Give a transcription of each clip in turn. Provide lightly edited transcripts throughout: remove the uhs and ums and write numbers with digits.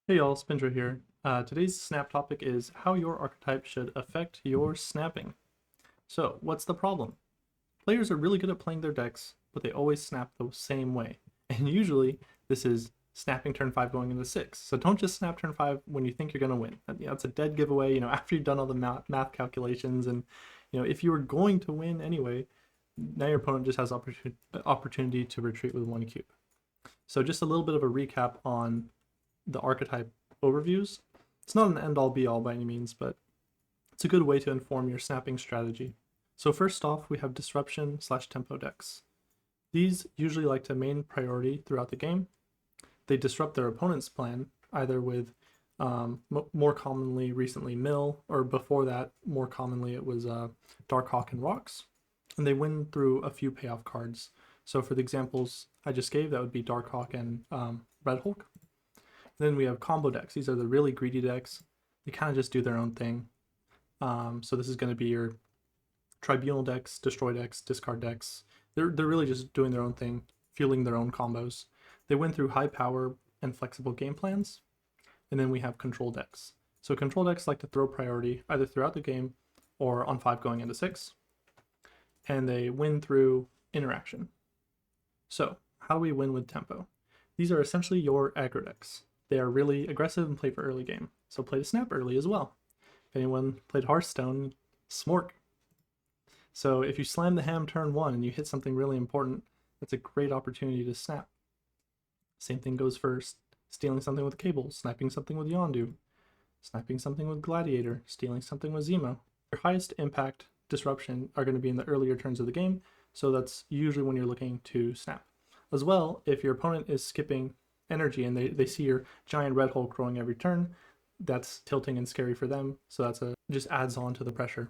Hey y'all, Spindra here. Today's snap topic is how your archetype should affect your snapping. So, what's the problem? Players are really good at playing their decks, but they always snap the same way. And usually, this is snapping turn 5 going into 6. So don't just snap turn 5 when you think you're going to win. That's a dead giveaway, after you've done all the math calculations and, if you were going to win anyway, now your opponent just has opportunity to retreat with 1 cube. So just a little bit of a recap on the archetype overviews. It's not an end-all be-all by any means, but it's a good way to inform your snapping strategy. So first off, we have disruption/tempo decks. These usually like to main priority throughout the game. They disrupt their opponent's plan, either with more commonly recently Mill, or before that, more commonly it was Darkhawk and Rocks. And they win through a few payoff cards. So for the examples I just gave, that would be Darkhawk and Red Hulk. Then we have combo decks. These are the really greedy decks. They kind of just do their own thing. So this is going to be your tribunal decks, destroy decks, discard decks. They're really just doing their own thing, fueling their own combos. They win through high power and flexible game plans. And then we have control decks. So control decks like to throw priority either throughout the game or on 5 going into 6. And they win through interaction. So how do we win with tempo? These are essentially your aggro decks. They are really aggressive and play for early game, so play to snap early as well. If anyone played Hearthstone, smork. So if you slam the ham turn 1 and you hit something really important, that's a great opportunity to snap. Same thing goes for stealing something with Cable, sniping something with Yondu, sniping something with Gladiator, stealing something with Zemo. Your highest impact disruption are going to be in the earlier turns of the game, so that's usually when you're looking to snap. As well, if your opponent is skipping energy and they see your giant red hole growing every turn, that's tilting and scary for them, so just adds on to the pressure.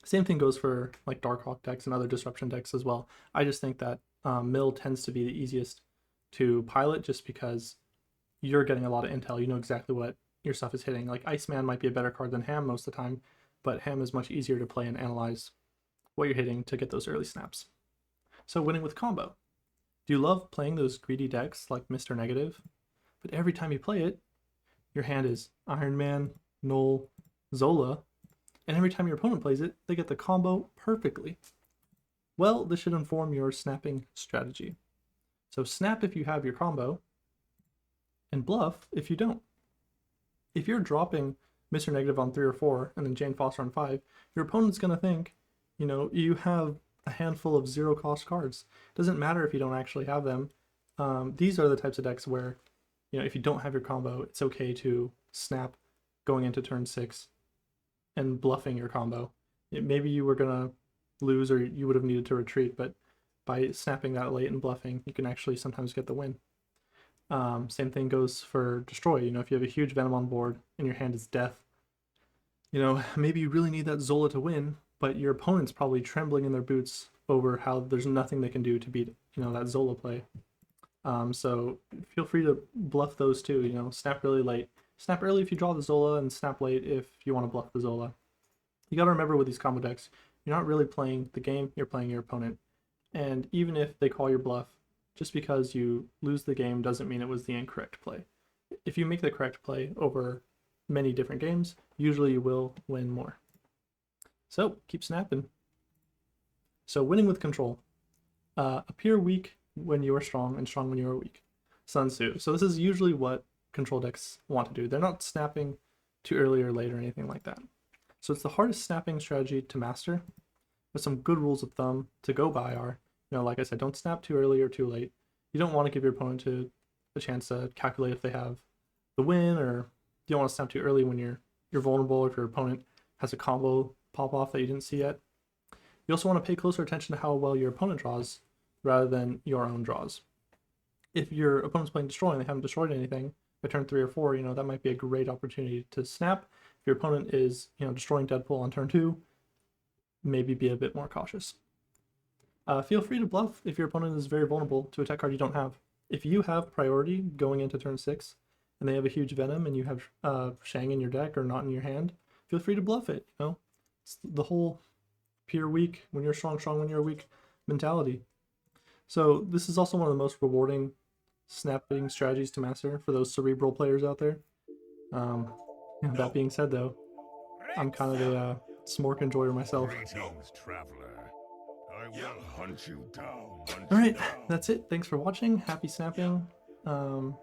Same thing goes for like Darkhawk decks and other disruption decks as well. I just think that Mill tends to be the easiest to pilot just because you're getting a lot of intel. You know exactly what your stuff is hitting. Like Iceman might be a better card than Ham most of the time, but Ham is much easier to play and analyze what you're hitting to get those early snaps. So winning with combo. Do you love playing those greedy decks like Mr. Negative? But every time you play it, your hand is Iron Man, Null, Zola, and every time your opponent plays it, they get the combo perfectly. Well, this should inform your snapping strategy. So snap if you have your combo, and bluff if you don't. If you're dropping Mr. Negative on 3 or 4, and then Jane Foster on 5, your opponent's going to think, you have a handful of zero cost cards. Doesn't matter if you don't actually have them. These are the types of decks where, if you don't have your combo, it's okay to snap going into turn 6 and bluffing your combo. Maybe you were gonna lose or you would have needed to retreat, but by snapping that late and bluffing, you can actually sometimes get the win. Same thing goes for destroy. If you have a huge Venom on board and your hand is death, maybe you really need that Zola to win, but your opponent's probably trembling in their boots over how there's nothing they can do to beat, that Zola play. So feel free to bluff those too, snap really late. Snap early if you draw the Zola, and snap late if you want to bluff the Zola. You gotta remember with these combo decks, you're not really playing the game, you're playing your opponent. And even if they call your bluff, just because you lose the game doesn't mean it was the incorrect play. If you make the correct play over many different games, usually you will win more. So keep snapping. So winning with control. Appear weak when you are strong and strong when you are weak. Sun Tzu. So this is usually what control decks want to do. They're not snapping too early or late or anything like that. So it's the hardest snapping strategy to master. But some good rules of thumb to go by are, like I said, don't snap too early or too late. You don't want to give your opponent a chance to calculate if they have the win, or you don't want to snap too early when you're vulnerable if your opponent has a combo pop off that you didn't see yet. You also want to pay closer attention to how well your opponent draws rather than your own draws. If your opponent's playing destroy and they haven't destroyed anything by turn 3 or 4, that might be a great opportunity to snap. If your opponent is, destroying Deadpool on turn 2, maybe be a bit more cautious. Feel free to bluff if your opponent is very vulnerable to a tech card you don't have. If you have priority going into turn 6 and they have a huge Venom and you have Shang in your deck or not in your hand, feel free to bluff it. It's the whole pure weak when you're strong when you're weak mentality. So this is also one of the most rewarding snapping strategies to master for those cerebral players out there. That being said, though, I'm kind of a smork enjoyer myself. Greetings, traveler. I will hunt you down. Alright, that's it. Thanks for watching. Happy snapping.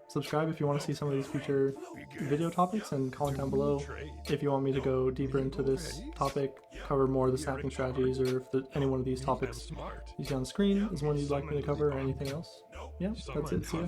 Subscribe if you want to see some of these future video topics, and comment down below if you want me to go deeper into this topic, cover more of the snapping strategies, or if any one of these topics you see on the screen is one you'd like me to cover, or anything else. Yeah, that's it. See ya.